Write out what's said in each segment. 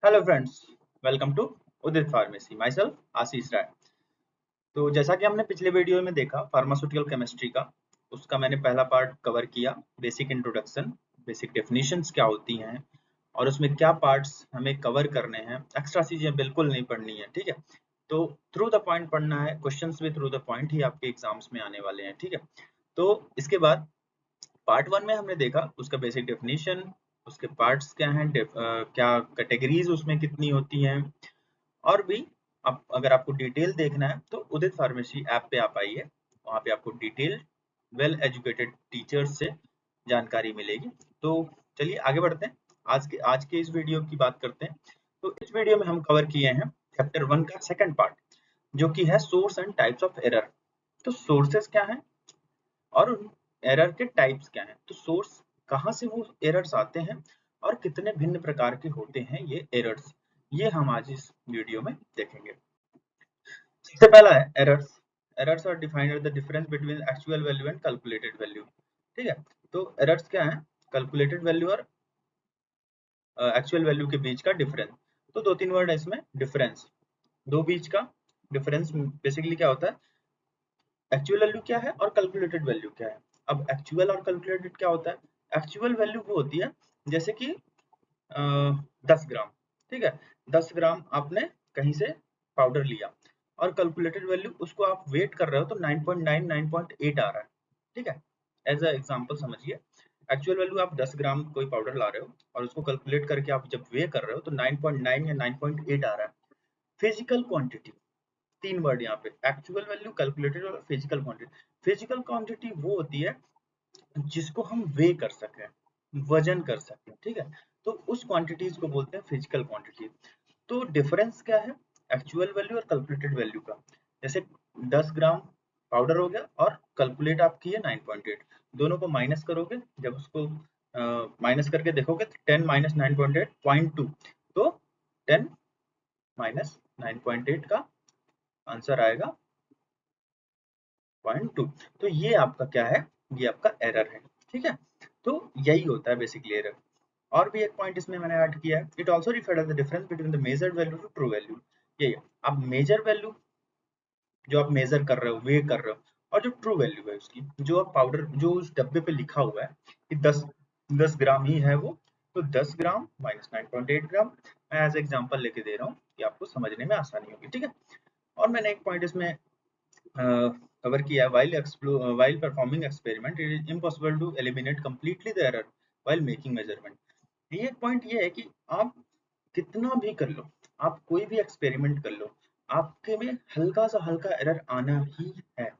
Hello friends, welcome to Udit pharmacy. Myself Ashish Rai. तो जैसा कि हमने पिछले वीडियो में देखा फार्मास्यूटिकल केमिस्ट्री का, उसका मैंने पहला पार्ट कवर किया, बेसिक इंट्रोडक्शन, बेसिक डेफिनेशंस क्या होती हैं और उसमें क्या पार्ट्स हमें कवर करने हैं। एक्स्ट्रा चीजें बिल्कुल नहीं पढ़नी है, ठीक है। तो थ्रू द पॉइंट पढ़ना है, क्वेश्चंस भी थ्रू द पॉइंट ही आपके एग्जाम्स में आने वाले हैं, ठीक है। तो इसके बाद पार्ट वन में हमने देखा उसका बेसिक डेफिनेशन, उसके पार्ट्स क्या हैं, क्या कैटेगरीज उसमें कितनी होती हैं, और भी। अब अगर आपको डिटेल देखना है तो उदित फार्मेसी ऐप पे आप आइए, वहाँ पे आपको डिटेल वेल एजुकेटेड टीचर्स से जानकारी मिलेगी। तो चलिए आगे बढ़ते हैं, आज के इस वीडियो की बात करते हैं। तो इस वीडियो में हम कवर किए हैं चैप्टर 1 का सेकंड पार्ट, जो कि है source and types of error. तो सोर्सेस क्या हैं और एरर के टाइप्स क्या हैं। तो सोर्स, कहाँ से वो एरर्स आते हैं और कितने भिन्न प्रकार के होते हैं ये एरर्स, ये हम आज इस वीडियो में देखेंगे। सबसे पहला है errors. Errors are defined as the difference between actual value and calculated value, ठीक है। तो एरर्स क्या है, कैलकुलेटेड वैल्यू और एक्चुअल वैल्यू के बीच का डिफरेंस। तो दो तीन वर्ड है इसमें, डिफरेंस, दो बीच का डिफरेंस बेसिकली क्या होता है, एक्चुअल वैल्यू क्या है और कैलकुलेटेड वैल्यू क्या है। अब एक्चुअल और कैलकुलेटेड क्या होता है, एक्चुअल वैल्यू वो होती है जैसे कि 10 ग्राम, ठीक है, 10 ग्राम आपने कहीं से पाउडर लिया, और कैलकुलेटेड वैल्यू उसको आप वेट कर रहे हो तो 9.9 9.8 आ रहा है, ठीक है। एज अ एग्जांपल समझिए, एक्चुअल वैल्यू आप 10 ग्राम कोई पाउडर ला रहे हो और उसको कैलकुलेट करके आप जब वे कर रहे हो तो 9.9 या 9.8 आ रहा है। फिजिकल क्वांटिटी, तीन वर्ड यहाँ पे, एक्चुअल वैल्यू, कैलकुलेटेड और फिजिकल क्वांटिटी। फिजिकल क्वांटिटी वो होती है जिसको हम वे कर सकें, वजन कर सकें, ठीक है। तो उस क्वांटिटीज को बोलते हैं फिजिकल क्वांटिटी। तो डिफरेंस क्या है एक्चुअल वैल्यू और कैलकुलेटेड वैल्यू का। जैसे 10 ग्राम पाउडर हो गया और कैलकुलेट आप किए 9.8, दोनों को माइनस करोगे, जब उसको माइनस करके देखोगे तो 10 माइनस 9.8 0.2, तो 10 माइनस 9.8 का आंसर आएगा 0.2। तो ये आपका क्या है, ये आपका एरर है, ठीक है। तो यही होता है बेसिकली एरर। और भी एक पॉइंट इसमें मैंने ऐड किया है, it also referred as the difference between the measured value to true value. ये अब मेजर वैल्यू जो आप मेजर कर रहे हो, वे कर रहे हो, और जो ट्रू वैल्यू है उसकी, जो आप पाउडर जो उस डब्बे पे लिखा हुआ है कि 10 ग्राम ही है वो, तो 10 ग्राम माइनस 9.8 ग्राम, मैं एज एग्जांपल लेके दे रहा हूँ कि आपको समझने में आसानी होगी, ठीक है। और मैंने एक पॉइंट इसमें कवर किया है, while performing experiment it is impossible to eliminate completely the error while making measurement। ये एक पॉइंट ये है कि आप कितना भी कर लो, आप कोई भी एक्सपेरिमेंट कर लो, आपके में हल्का सा हल्का एरर आना ही है,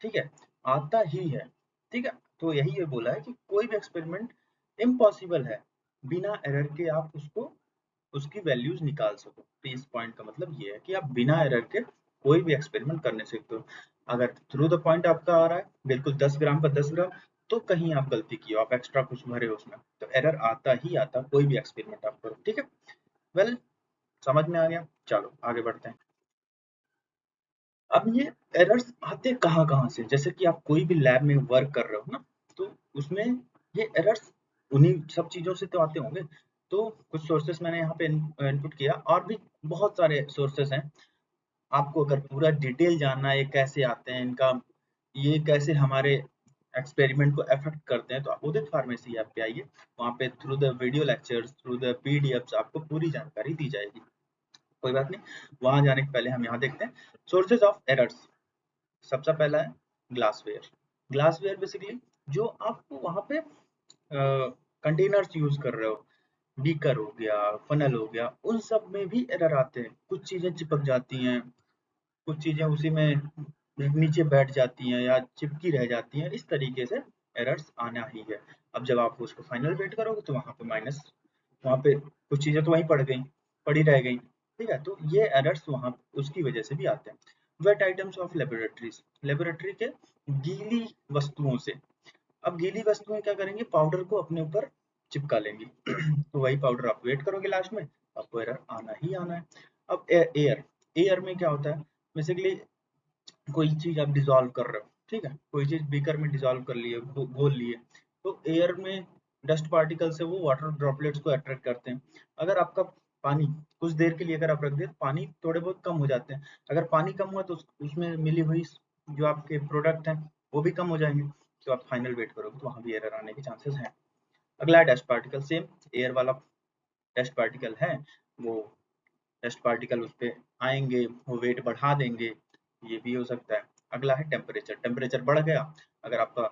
ठीक है, आता ही है, ठीक है। तो यही ये बोला है कि कोई भी एक्सपेरिमेंट इम्पॉसिबल है बिना एरर के आप उसको उसकी वैल्यूज निकाल सको। तो इस पॉइंट का मतलब ये है कि आप बिना एरर के कोई भी एक्सपेरिमेंट करने सकते हो। अगर थ्रू द पॉइंट आपका आ रहा है बिल्कुल 10 ग्राम का 10 ग्राम, तो कहीं आप गलती की हो, आप एक्स्ट्रा कुछ भरे हो उसमें, तो एरर आता ही आता, कोई भी एक्सपेरिमेंट आप करो, ठीक है। वेल, समझ में आ गया, चलो आगे बढ़ते हैं। अब ये एरर्स आते कहाँ कहाँ से, जैसे कि आप कोई भी लैब में वर्क कर रहे हो ना, तो उसमें ये एरर्स उन्हीं सब चीजों से तो आते होंगे। तो कुछ सोर्सेस मैंने यहाँ पे इनपुट किया, और भी बहुत सारे सोर्सेस हैं। आपको अगर पूरा डिटेल जानना है ये कैसे आते हैं इनका, ये कैसे हमारे एक्सपेरिमेंट को अफेक्ट करते हैं, तो आप उदित फार्मेसी ऐप पे आइए, वहाँ पे through the video lectures, through the PDFs आपको पूरी जानकारी दी जाएगी। कोई बात नहीं, वहां जाने के पहले हम यहाँ देखते हैं सोर्सेज ऑफ एरर्स। सबसे पहला है ग्लासवेयर। ग्लासवेयर बेसिकली जो आप वहाँ पे कंटेनर्स यूज कर रहे हो, बीकर हो गया, फनल हो गया, उन सब में भी एरर आते हैं, कुछ चीजें चिपक जाती हैं, कुछ चीजें उसी में नीचे बैठ जाती हैं या चिपकी रह जाती हैं, इस तरीके से एरर्स आना ही है। अब जब आप उसको फाइनल वेट करोगे तो वहां पे माइनस, वहां पे कुछ चीजें तो वहीं पड़ गई, पड़ी रह गई, ठीक है। तो ये एरर्स वहां उसकी वजह से भी आते हैं। Wet items of laboratories, laboratory के गीली वस्तुओं से। अब गीली वस्तुएं क्या करेंगे, पाउडर को अपने ऊपर चिपका लेंगी तो वही पाउडर आप वेट करोगे, लास्ट में आपको एरर आना ही आना है। अब एयर, एयर में क्या होता है, बेसिकली कोई चीज आप डिसॉल्व कर रहे हो, ठीक है, कोई चीज बीकर में डिसॉल्व कर लिए, घोल लिए, तो एयर में डस्ट पार्टिकल से वो वाटर ड्रॉपलेट्स को अट्रैक्ट करते हैं। अगर आपका पानी कुछ देर के लिए अगर आप रख दें तो पानी थोड़े बहुत कम हो जाते हैं। अगर पानी कम हुआ तो उसमें मिली हुई जो आपके प्रोडक्ट हैं वो भी कम हो जाएंगे। तो आप फाइनल वेट करोगे तो वहाँ भी एरर आने के चांसेस हैं। अगला है डस्ट पार्टिकल। सेम एयर वाला डस्ट पार्टिकल है, वो डस्ट पार्टिकल उस पे आएंगे, वो वेट बढ़ा देंगे, ये भी हो सकता है। अगला है टेम्परेचर। टेम्परेचर बढ़ गया, अगर आपका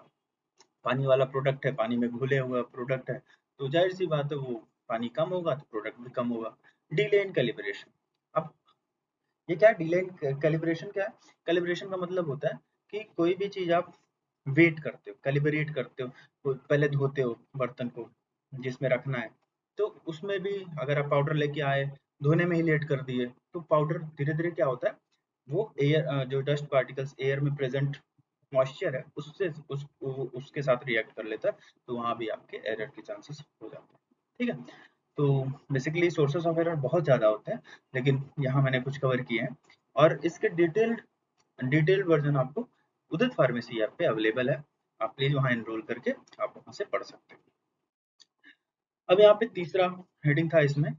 पानी वाला प्रोडक्ट है, पानी में घुले हुआ प्रोडक्ट है, तो जाहिर सी बात है वो पानी कम होगा तो प्रोडक्ट भी कम होगा। Delay in calibration. अब ये क्या है डिले इन कैलिब्रेशन? क्या है कैलिब्रेशन का मतलब होता है कि कोई भी चीज आप वेट करते हो, कैलिब्रेट करते हो, पहले धोते हो बर्तन को जिसमें रखना है, तो उसमें भी अगर आप पाउडर लेके आए, धोने में ही लेट कर दिए, तो पाउडर धीरे धीरे क्या होता है, वो एयर जो डस्ट पार्टिकल्स एयर में प्रेजेंट मॉइस्चर है उससे उसके साथ रिएक्ट कर लेता है, तो वहां भी आपके एरर के चांसेस हो जाते हैं। ठीक है, तो बेसिकली सोर्सेस ऑफ एरर बहुत ज़्यादा होते हैं, लेकिन यहाँ मैंने कुछ कवर किए हैं, और इसके डिटेल्ड वर्जन आपको उदित फार्मेसी ऐप पे अवेलेबल है। आप प्लीज वहाँ एनरोल करके आप वहाँ से पढ़ सकते हैं। अब यहाँ पे तीसरा हेडिंग था इसमें,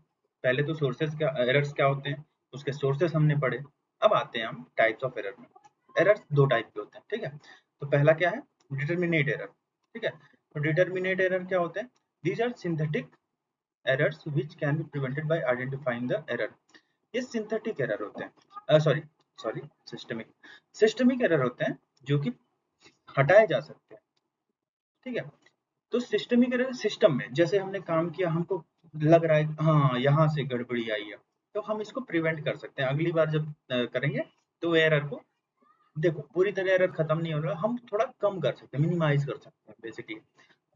पहले तो सोर्सेस क्या, एरर्स क्या होते हैं, उसके सोर्सेस हमने पढ़े। अब आते हैं हम टाइप्स ऑफ एरर में। एरर्स दो टाइप के होते हैं, ठीक है। तो पहला क्या है, डिटरमिनेट एरर। ठीक है, तो डिटरमिनेट एरर क्या होते हैं? These are synthetic errors which can be prevented by identifying the error। ये सिंथेटिक एरर होते हैं, सॉरी सॉरी सिस्टमिक एरर होते हैं जो कि हटाए जा सकते हैं। ठीक है, तो सिस्टमिक एरर सिस्टम में जैसे हमने काम किया, हमको लग रहा है हाँ यहाँ से गड़बड़ी आई है, तो हम इसको प्रिवेंट कर सकते हैं। अगली बार जब करेंगे तो एरर को, देखो पूरी तरह एरर खत्म नहीं हो रहा, हम थोड़ा कम कर सकते हैं, मिनिमाइज कर सकते हैं। बेसिकली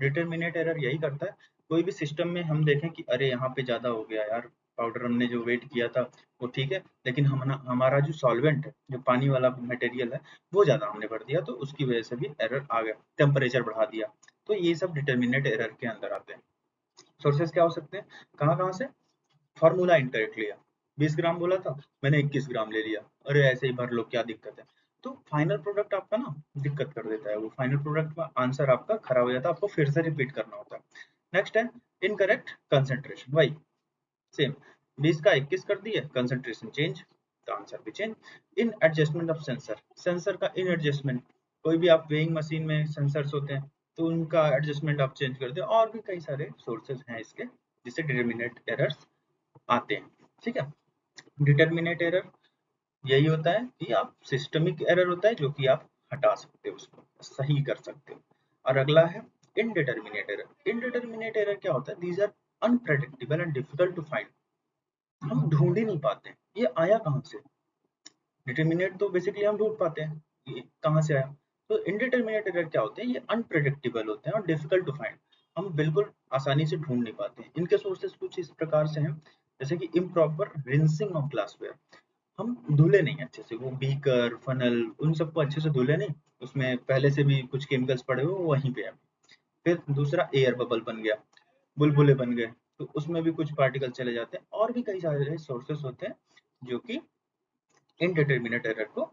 डिटरमिनेट एरर यही करता है, कोई भी सिस्टम में हम देखें कि अरे यहाँ पे ज्यादा हो गया यार, पाउडर हमने जो वेट किया था वो ठीक है, लेकिन हमारा जो सॉल्वेंट है, जो पानी वाला मटेरियल है, वो ज्यादा हमने भर दिया, तो उसकी वजह से भी एरर आ गया। टेम्परेचर बढ़ा दिया, तो ये सब डिटरमिनेट एरर के अंदर आते हैं। सोर्सेस क्या हो सकते हैं, कहाँ कहाँ से? फॉर्मूला इनकरेक्ट लिया, 20 ग्राम बोला था, मैंने 21 ग्राम ले लिया, अरे ऐसे ही भर लो, क्या दिक्कत है? तो फाइनल प्रोडक्ट आपका ना दिक्कत कर देता है, वो फाइनल प्रोडक्ट का आंसर आपका खराब हो जाता है, आपको फिर से रिपीट करना होता है। नेक्स्ट है इनकरेक्ट कंसेंट्रेशन। वही सेम, 20 का 21 कर दिए, कंसेंट्रेशन चेंज, तो आंसर भी change. In adjustment of sensor, sensor का इन एडजस्टमेंट, कोई भी आप वेइंग मशीन में सेंसर्स होते हैं, तो उनका एडजस्टमेंट आप चेंज कर दे, और भी कई सारे सोर्सेज हैं इसके जिससे डिटरमिनेट एरर्स आते हैं। ठीक है, डिटरमिनेट एरर यही होता है कि आप सिस्टमिक एरर होता है जो कि आप हटा सकते हो, उसको सही कर सकते हो। और अगला है इनडिटरमिनेट एरर। इनडिटरमिनेट एरर क्या होता है? These are unpredictable and difficult to find. हम ढूंढ ही नहीं पाते ये आया कहाँ से। डिटरमिनेट तो बेसिकली हम ढूंढ पाते हैं ये कहाँ से आया, तो इनडिटरमिनेट एरर क्या होते हैं? ये अनप्रेडिक्टेबल होते हैं और डिफिकल्ट टू फाइंड, हम बिल्कुल आसानी से ढूंढ नहीं पाते हैं। इनके सोर्सेस कुछ इस प्रकार से हैं, जैसे कि इम्प्रॉपर रिंसिंग ऑफ ग्लासवेयर, हम धुले नहीं अच्छे से, वो बीकर फनल उन सबको अच्छे से धुले नहीं, उसमें पहले से भी कुछ केमिकल्स पड़े हुए वहीं पे है। फिर दूसरा एयर बबल बन गया, बुलबुले बन गए, तो उसमें भी कुछ पार्टिकल चले जाते हैं, और भी कई सारे सोर्सेस होते हैं जो कि इनडिटरमिनेट एरर को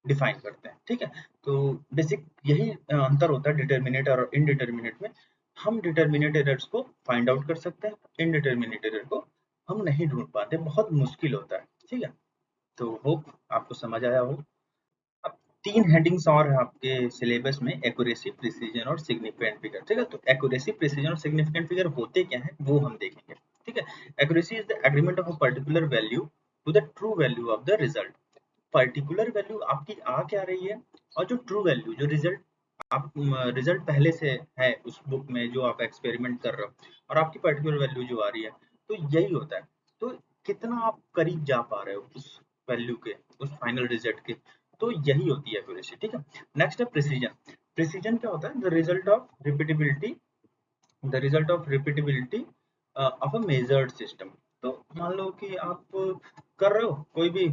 डिफाइन करते हैं। ठीक है, तो बेसिक यही अंतर होता है डिटरमिनेट और इनडिटरमिनेट में। हम डिटरमिनेट एरर्स को फाइंड आउट कर सकते हैं, इनडिटरमिनेट एरर को हम नहीं ढूंढ पाते, बहुत मुश्किल होता है। ठीक है, तो होप आपको समझ आया हो। अब 3 हेडिंग्स और हैं आपके सिलेबस में, एक्यूरेसी, प्रिसीजन और सिग्निफिकेंट फिगर। ठीक है, तो एक्यूरेसी, प्रिसीजन और सिग्निफिकेंट फिगर होते क्या हैं वो हम देखेंगे। ठीक है, accuracy is the agreement of a particular value to the true value of the result. Particular value आपकी आ क्या रही है, और जो ट्रू वैल्यू, जो रिजल्ट आप रिजल्ट पहले से है उस बुक में जो आप एक्सपेरिमेंट कर रहे हो, और आपकी पर्टिकुलर वैल्यू जो आ रही है, तो यही होता है। तो कितना आप करीब जा पा रहे हो उस वैल्यू के, उस फाइनल रिजल्ट के, तो यही होती है एक्यूरेसी। ठीक है, नेक्स्ट है प्रिसीजन। प्रिसीजन क्या होता है? The result of repeatability of a measured system. तो मान लो कि आप कर रहे हो कोई भी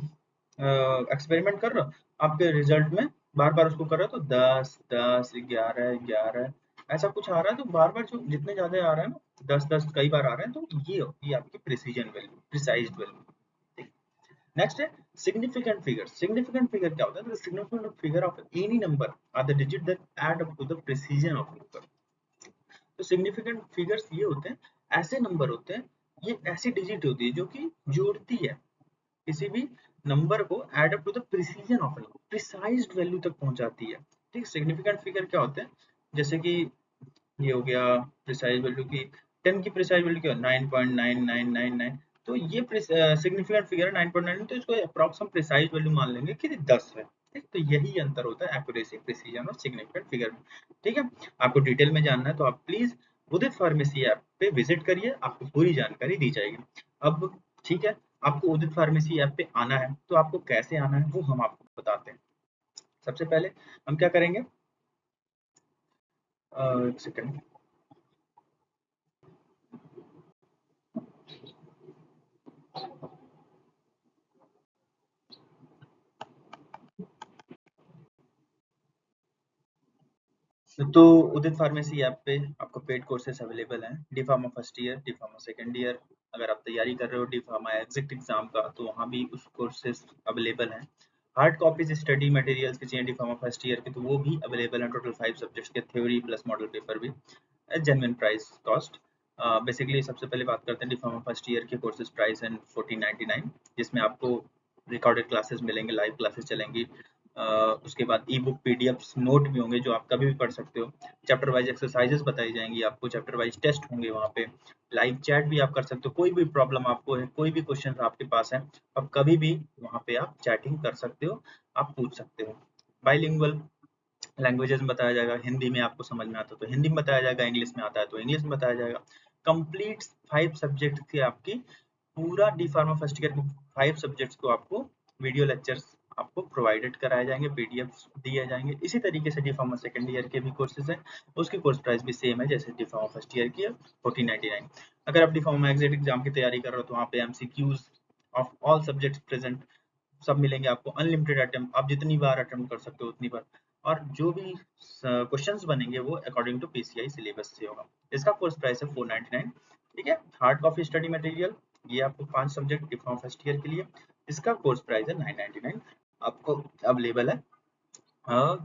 एक्सपेरिमेंट कर रहे हो, आपके रिजल्ट में बार बार उसको कर रहे हो, तो 10 10 11 11 ऐसा कुछ आ रहा है, तो बार बार जो जितने ज्यादा आ रहा है ना, 10 10 कई बार आ रहे हैं, तो ये होती है आपकी precision value, precised value. Next है सिग्निफिकेंट फिगर। सिग्निफिकेंट फिगर क्या होता है? Significant figure of any number are the digit that add up to the precision of number. तो सिग्निफिकेंट फिगर्स ये होते हैं, ऐसे नंबर होते हैं ये ऐसी डिजिट होती है जो कि जोड़ती है किसी भी नंबर को add up to the precision of number, precised value तक पहुंचाती है। ठीक, सिग्निफिकेंट फिगर क्या होते हैं, जैसे कि ये हो गया प्रिसाइज वैल्यू की, 10 की प्रिसाइज वैल्यू क्या है 9.9999, तो ये सिग्निफिकेंट फिगर है 9.9, तो इसको अप्रॉक्स हम प्रिसाइज वैल्यू मान लेंगे कि 10 है। ठीक, तो यही अंतर होता है एक्यूरेसी, प्रिसीजन और सिग्निफिकेंट फिगर में। ठीक है, आपको डिटेल में जानना है तो आप प्लीज उदित फार्मेसी ऐप पे विजिट करिए, आपको पूरी जानकारी दी जाएगी। अब ठीक है, आपको उदित फार्मेसी ऐप पे आना है, तो आपको कैसे आना है वो हम आपको बताते हैं। सबसे पहले हम क्या करेंगे, एक सेकंड। तो उदित फार्मेसी ऐप पे आपको पेड कोर्सेज अवेलेबल हैं, D pharma first year, D pharma second year. अगर आप तैयारी कर रहे हो डी फार्मा एग्जिट एग्जाम का, तो वहाँ भी उस कोर्सेज अवेलेबल हैं। हार्ड कॉपीज स्टडी मटेरियल्स के चाहिए डी फार्मा फर्स्ट ईयर के, तो वो भी अवेलेबल हैं, टोटल 5 सब्जेक्ट्स के, थ्योरी प्लस मॉडल पेपर भी, जेन्युइन प्राइस कॉस्ट। बेसिकली सबसे पहले बात करते हैं डी फार्मा फर्स्ट ईयर के कोर्सेज प्राइस एंड 1499, जिसमें आपको रिकॉर्डेड क्लासेस मिलेंगे, लाइव क्लासेस चलेंगी। उसके बाद ई बुक पीडीएफ नोट भी होंगे जो आप कभी भी पढ़ सकते हो। चैप्टर वाइज एक्सरसाइजेस बताई जाएंगी आपको, चैप्टर वाइज टेस्ट होंगे वहाँ पे, लाइव चैट भी आप कर सकते हो, कोई भी प्रॉब्लम आपको है, कोई भी क्वेश्चन आपके पास है, आप कभी भी वहाँ पे आप चैटिंग कर सकते हो, आप पूछ सकते हो। बाइलिंगुअल लैंग्वेजेस में बताया जाएगा, हिंदी में आपको समझ में आता है तो हिंदी में बताया जाएगा, इंग्लिश में आता है तो इंग्लिश में बताया जाएगा। कंप्लीट 5 सब्जेक्ट की आपकी पूरा डी फार्मा फर्स्ट ईयर के 5 सब्जेक्ट्स को आपको वीडियो लेक्चर्स आपको प्रोवाइडेड कराए जाएंगे, पीडीएफ दिए जाएंगे। इसी तरीके से डी फार्मा सेकंड ईयर के भी कोर्सेज हैं, उसकी कोर्स प्राइस भी सेम है जैसे डी फार्मा फर्स्ट ईयर की है, 1499। अगर आप डी फार्मा एग्जिट एग्जाम की तैयारी कर रहे हो तो वहाँ पे MCQs of all subjects present सब मिलेंगे आपको, अनलिमिटेड अटेम्प्ट, आप जितनी बार अटेम्प्ट कर सकते हो उतनी बार, और जो भी क्वेश्चंस बनेंगे वो अकॉर्डिंग टू पीसीआई सिलेबस से होगा। इसका कोर्स प्राइस है 499। ठीक है, हार्ड कॉपी स्टडी मटेरियल ये आपको 5 सब्जेक्ट डिप्लोमा फर्स्ट ईयर के लिए, इसका कोर्स प्राइस है 999, आपको अवेलेबल है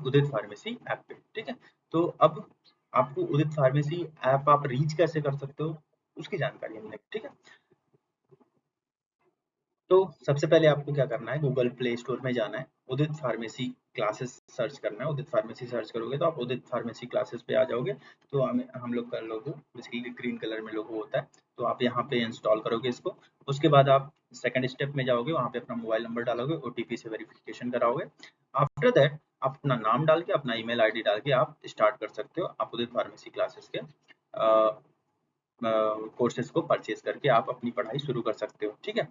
उदित फार्मेसी ऐप पे। ठीक है, तो अब आपको उदित फार्मेसी ऐप आप रीच कैसे कर सकते हो उसकी जानकारी हमने। ठीक है, तो सबसे पहले आपको क्या करना है, गूगल प्ले स्टोर में जाना है, उदित फार्मेसी क्लासेस सर्च करना है। उदित फार्मेसी सर्च करोगे तो आप उदित फार्मेसी क्लासेस पे आ जाओगे। तो हम लोग का लोगो बेसिकली ग्रीन कलर में लोगो होता है, तो आप यहाँ पे इंस्टॉल करोगे इसको। उसके बाद आप सेकंड स्टेप में जाओगे, वहाँ पे अपना मोबाइल नंबर डालोगे, ओटीपी से वेरिफिकेशन कराओगे। आफ्टर दैट आप अपना नाम डाल के, अपना ईमेल आईडी डाल के आप स्टार्ट कर सकते हो, आप उदित फार्मेसी क्लासेस के कोर्सेज को परचेज करके आप अपनी पढ़ाई शुरू कर सकते हो। ठीक है,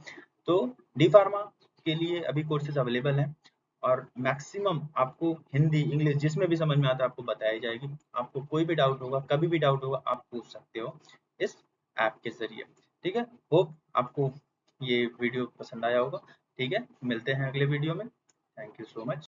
तो डी फार्मा के लिए अभी कोर्सेज अवेलेबल हैं, और मैक्सिमम आपको हिंदी इंग्लिश जिसमें भी समझ में आता है आपको बताई जाएगी। आपको कोई भी डाउट होगा, कभी भी डाउट होगा, आप पूछ सकते हो इस ऐप के जरिए। ठीक है, होप आपको ये वीडियो पसंद आया होगा। ठीक है, मिलते हैं अगले वीडियो में। Thank you so much.